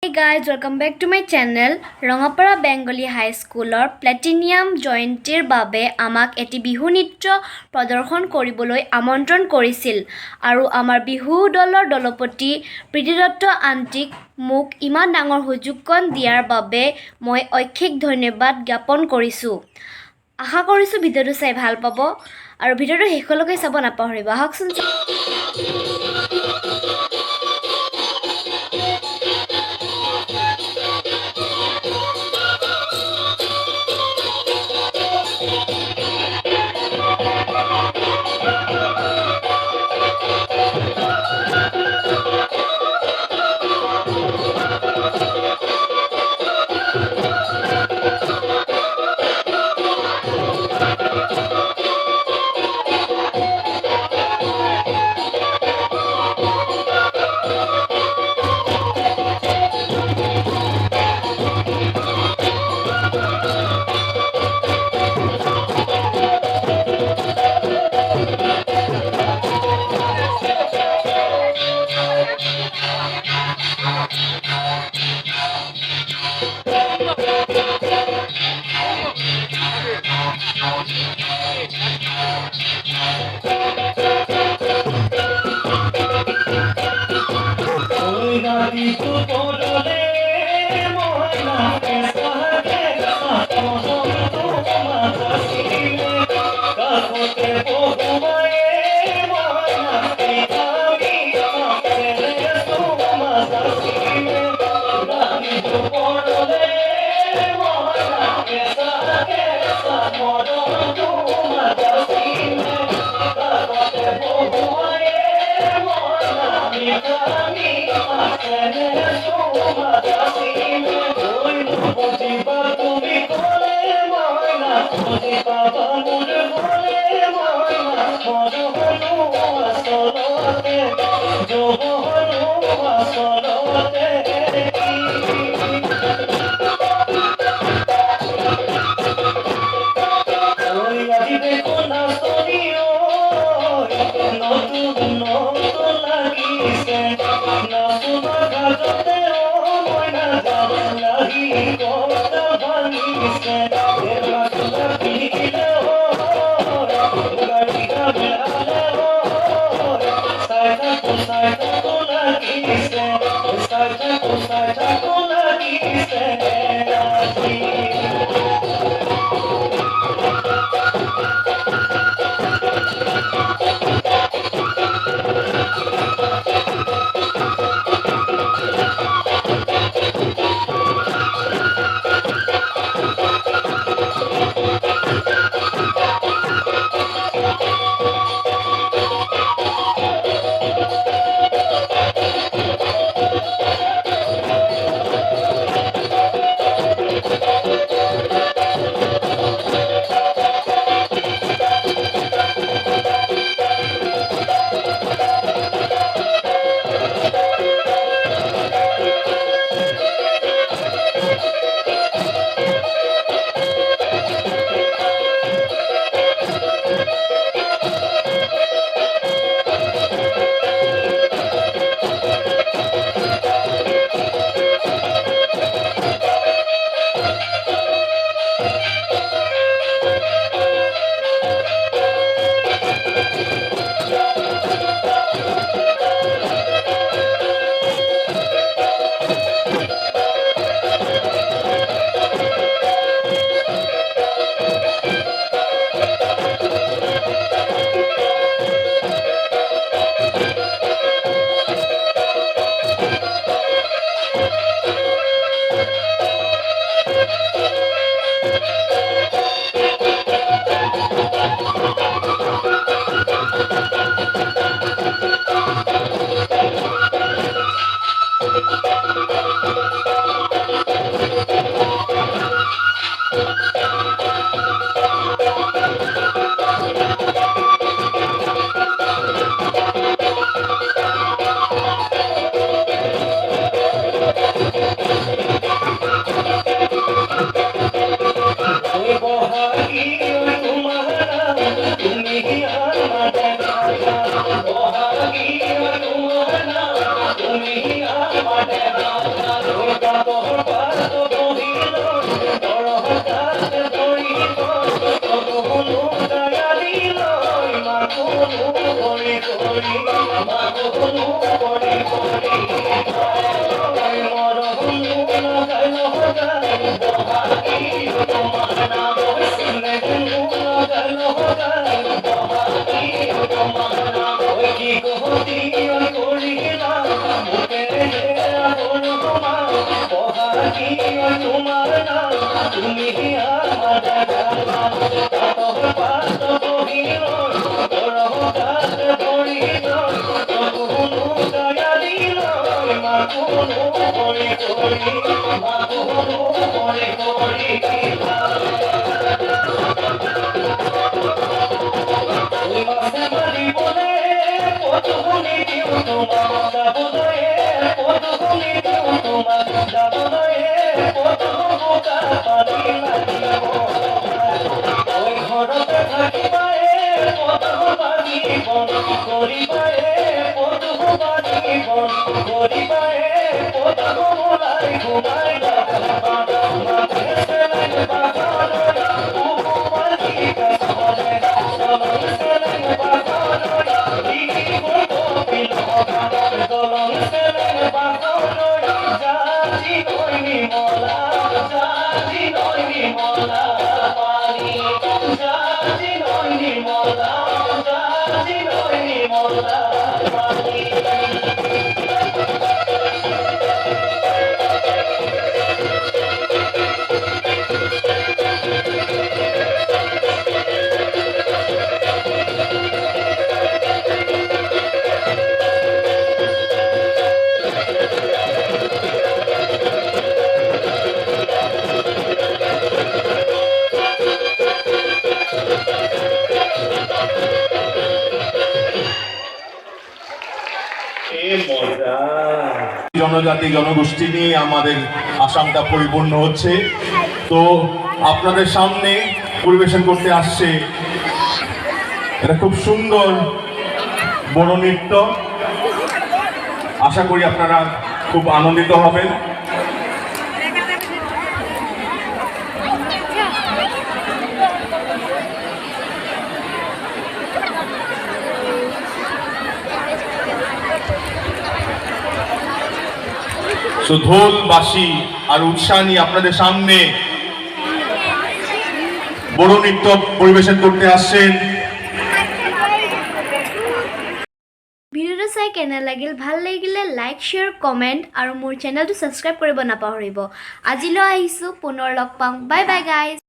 Hey guys, welcome back to my channel. Rangapara Bengali High Schoolor Platinum জয়ন্তীৰ বাবে আমাক এটি বিহু নৃত্য প্ৰদৰ্শন কৰিবলৈ আমন্ত্ৰণ কৰিছিল আৰু আমাৰ বিহু দলৰ দলপতি প্ৰীতিদত্ত আন্টিক মোক ইমান ডাঙৰ সুযোগকণ দিয়াৰ বাবে মই ঐক্ষিক ধন্যবাদ জ্ঞাপন কৰিছোঁ। আশা কৰিছোঁ ভিডিঅ'টো চাই ভাল পাব আৰু ভিডিঅ'টো শেষলৈকে চাব নাপাহৰিব। আহকচোন জনজাতি জনগোষ্ঠী নিয়ে আমাদের আসামটা পরিপূর্ণ হচ্ছে। তো আপনাদের সামনে পরিবেশন করতে আসছে এটা খুব সুন্দর বড় নৃত্য। আশা করি আপনারা খুব আনন্দিত হবেন। ঢোল বাঁশি আর উৎসাহ নিয়ে আপনাদের সামনে বড় নৃত্য পরিবেশন করতে আসছেন। ভিডিওটো চাই কেনে লাগিল, ভাল লাগিলে লাইক শ্বেয়াৰ কমেণ্ট আৰু মোৰ চেনেলটো ছাবস্ক্ৰাইব কৰিব নাপাহৰিব। আজিলৈ আহিছোঁ, পুনৰ লগ পাম। Bye bye guys.